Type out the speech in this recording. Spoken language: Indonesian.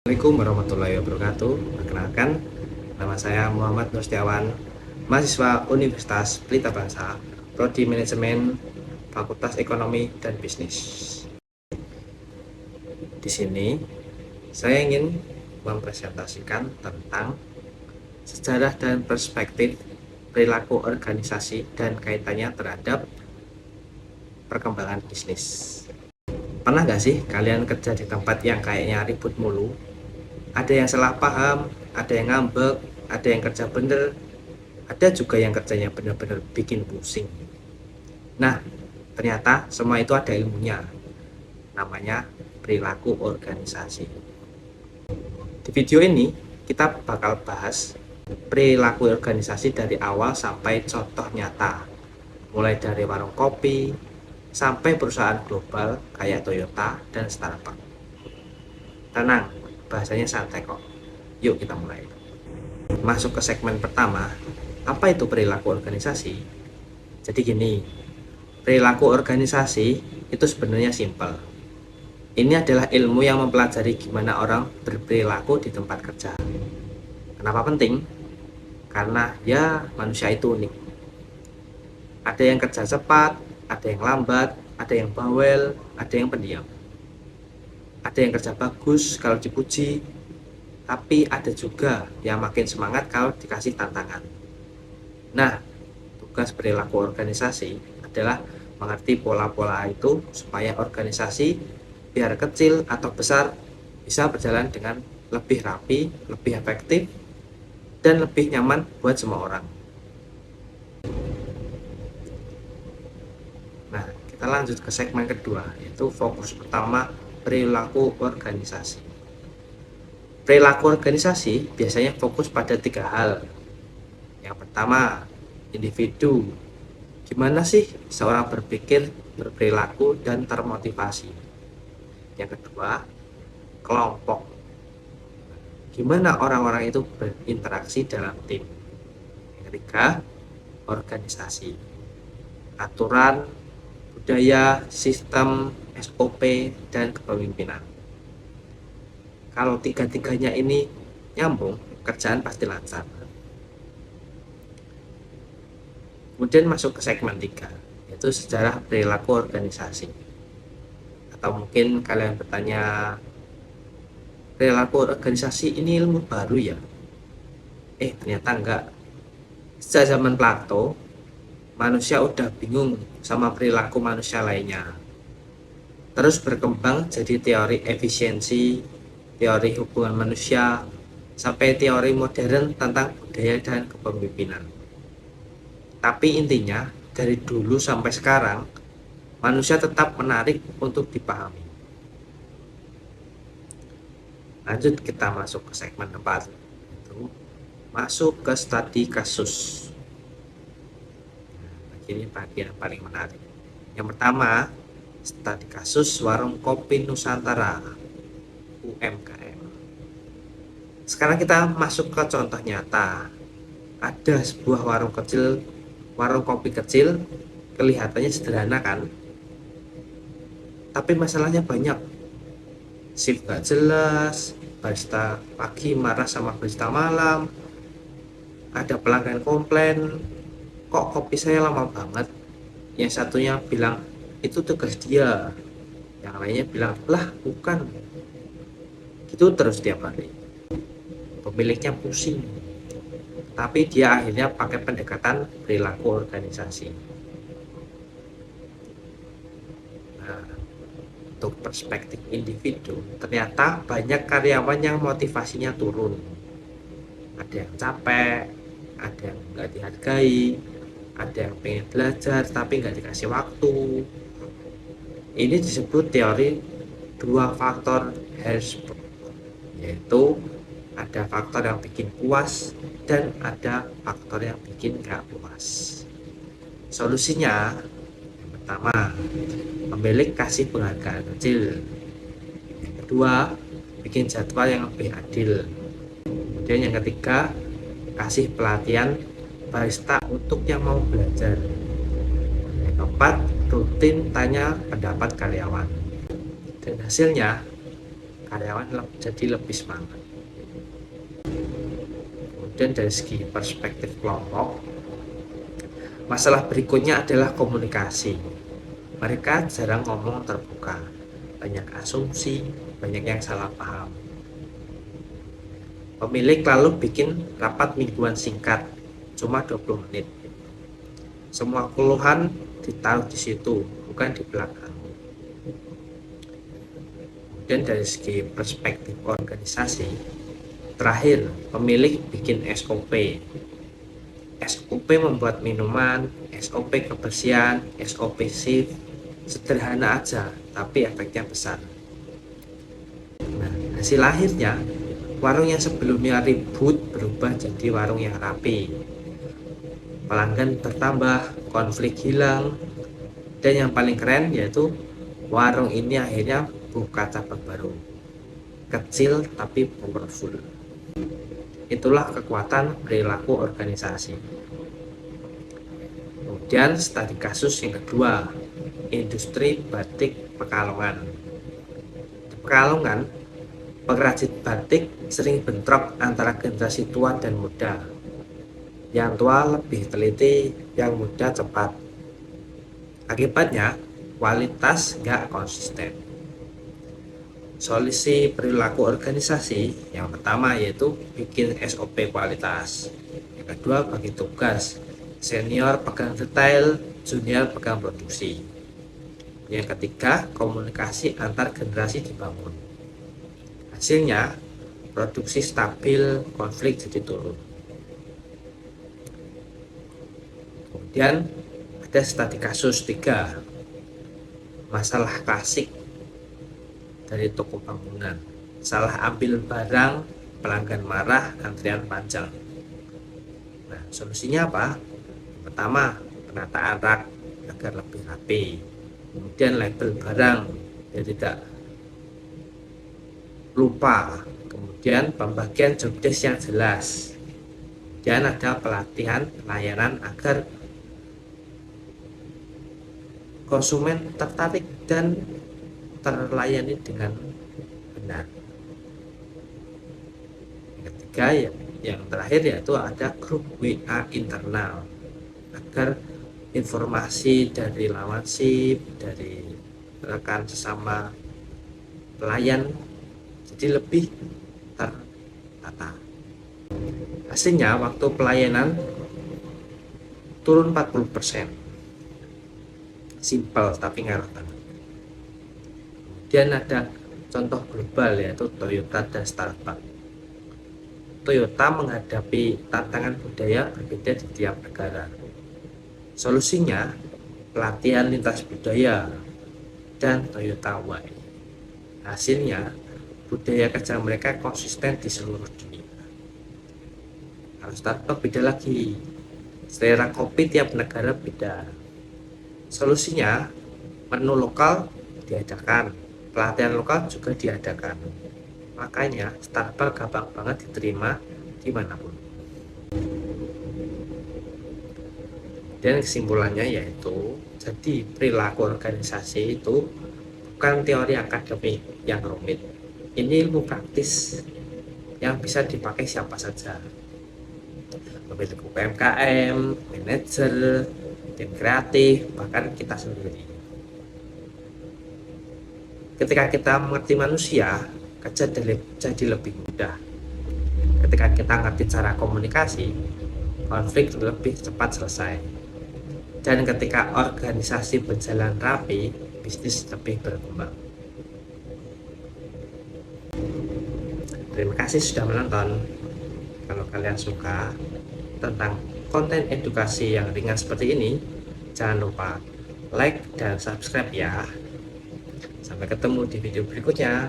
Assalamualaikum warahmatullahi wabarakatuh. Perkenalkan, nama saya Muhammad Nur Setiawan, mahasiswa Universitas Pelita Bangsa, Prodi Manajemen, Fakultas Ekonomi dan Bisnis. Di sini, saya ingin mempresentasikan tentang sejarah dan perspektif perilaku organisasi dan kaitannya terhadap perkembangan bisnis. Pernah gak sih kalian kerja di tempat yang kayaknya ribut mulu? Ada yang salah paham, ada yang ngambek, ada yang kerja bener, ada juga yang kerjanya bener-bener bikin pusing. Nah, ternyata semua itu ada ilmunya, namanya perilaku organisasi. Di video ini kita bakal bahas perilaku organisasi dari awal sampai contoh nyata, mulai dari warung kopi sampai perusahaan global kayak Toyota dan Starbucks. Tenang, bahasanya santai kok. Yuk kita mulai. Masuk ke segmen pertama, apa itu perilaku organisasi? Jadi gini, perilaku organisasi itu sebenarnya simpel. Ini adalah ilmu yang mempelajari gimana orang berperilaku di tempat kerja. Kenapa penting? Karena ya manusia itu unik. Ada yang kerja cepat, ada yang lambat, ada yang bawel, ada yang pendiam. Ada yang kerja bagus kalau dipuji, tapi ada juga yang makin semangat kalau dikasih tantangan. Nah, tugas perilaku organisasi adalah mengerti pola-pola itu supaya organisasi biar kecil atau besar bisa berjalan dengan lebih rapi, lebih efektif, dan lebih nyaman buat semua orang. Nah, kita lanjut ke segmen kedua, yaitu fokus pertama, perilaku organisasi. Perilaku organisasi biasanya fokus pada 3 hal. Yang pertama, individu. Gimana sih seorang berpikir, berperilaku, dan termotivasi. Yang kedua, kelompok. Gimana orang-orang itu berinteraksi dalam tim. Yang ketiga, organisasi. Aturan, budaya, sistem, SOP, dan kepemimpinan. Kalau tiga-tiganya ini nyambung, kerjaan pasti lancar. Kemudian masuk ke segmen 3, yaitu sejarah perilaku organisasi. Atau mungkin kalian bertanya, perilaku organisasi ini ilmu baru ya? Ternyata enggak. Sejak zaman Plato, manusia udah bingung sama perilaku manusia lainnya. Terus berkembang jadi teori efisiensi, teori hubungan manusia, sampai teori modern tentang budaya dan kepemimpinan. Tapi intinya, dari dulu sampai sekarang, manusia tetap menarik untuk dipahami. Lanjut kita masuk ke segmen 4, yaitu masuk ke studi kasus. Ini bagian paling menarik. Yang pertama, studi kasus warung kopi Nusantara, UMKM. Sekarang kita masuk ke contoh nyata. Ada sebuah warung kopi kecil, kelihatannya sederhana kan? Tapi masalahnya banyak. Shift gak jelas, barista pagi marah sama barista malam, ada pelanggan komplain, kok kopi saya lama banget. Yang satunya bilang itu tugas dia, yang lainnya bilang lah bukan. Gitu terus tiap hari. Pemiliknya pusing, tapi dia akhirnya pakai pendekatan perilaku organisasi. Nah, untuk perspektif individu, ternyata banyak karyawan yang motivasinya turun. Ada yang capek, ada yang nggak dihargai, ada yang pengen belajar tapi nggak dikasih waktu. Ini disebut teori 2 faktor Herzberg, yaitu ada faktor yang bikin puas dan ada faktor yang bikin nggak puas. Solusinya, yang pertama, pemilik kasih penghargaan kecil. Yang kedua, bikin jadwal yang lebih adil. Kemudian yang ketiga, kasih pelatihan barista untuk yang mau belajar. Yang keempat, rutin tanya pendapat karyawan. Dan hasilnya, karyawan jadi lebih semangat. Kemudian dari segi perspektif kelompok, masalah berikutnya adalah komunikasi. Mereka jarang ngomong terbuka, banyak asumsi, banyak yang salah paham. Pemilik lalu bikin rapat mingguan singkat, cuma 20 menit. Semua keluhan ditaruh di situ, bukan di belakang. Dan dari segi perspektif organisasi, terakhir pemilik bikin SOP. SOP membuat minuman, SOP kebersihan, SOP shift, sederhana aja, tapi efeknya besar. Nah, hasil akhirnya warung yang sebelumnya ribut berubah jadi warung yang rapi. Pelanggan bertambah, konflik hilang, dan yang paling keren yaitu warung ini akhirnya buka cabang baru. Kecil tapi powerful. Itulah kekuatan perilaku organisasi. Kemudian studi kasus yang kedua, industri batik Pekalongan. Di Pekalongan, pengrajin batik sering bentrok antara generasi tua dan muda. Yang tua lebih teliti, yang muda cepat. Akibatnya, kualitas nggak konsisten. Solusi perilaku organisasi yang pertama yaitu bikin SOP kualitas. Yang kedua, bagi tugas. Senior pegang detail, junior pegang produksi. Yang ketiga, komunikasi antar generasi dibangun. Hasilnya, produksi stabil, konflik jadi turun. Kemudian ada studi kasus 3, masalah klasik dari toko bangunan. Salah ambil barang, pelanggan marah, antrian panjang. Nah, solusinya apa? Pertama, penataan rak agar lebih rapi. Kemudian label barang biar tidak lupa. Kemudian pembagian job desk yang jelas. Dan ada pelatihan pelayanan agar konsumen tertarik dan terlayani dengan benar. Yang ketiga, yang terakhir yaitu ada grup WA internal agar informasi dari lawan sip, dari rekan sesama pelayan jadi lebih tertata. Hasilnya waktu pelayanan turun 40%. Simpel tapi ngaruh banget. Kemudian ada contoh global yaitu Toyota dan Starbucks. Toyota menghadapi tantangan budaya berbeda di tiap negara. Solusinya pelatihan lintas budaya dan Toyota Way. Hasilnya budaya kerja mereka konsisten di seluruh dunia. Kalau Starbucks beda lagi, selera kopi tiap negara beda. Solusinya menu lokal diadakan, pelatihan lokal juga diadakan. Makanya Starbucks gampang banget diterima dimanapun. Dan kesimpulannya yaitu, jadi perilaku organisasi itu bukan teori akademik yang rumit. Ini ilmu praktis yang bisa dipakai siapa saja. Pemilik UMKM, manajer, tim kreatif, bahkan kita sendiri. Ketika kita mengerti manusia, kerja jadi lebih mudah. Ketika kita ngerti cara komunikasi, konflik lebih cepat selesai. Dan ketika organisasi berjalan rapi, bisnis lebih berkembang. Terima kasih sudah menonton. Kalau kalian suka tentang konten edukasi yang ringan seperti ini, jangan lupa like dan subscribe ya. Sampai ketemu di video berikutnya.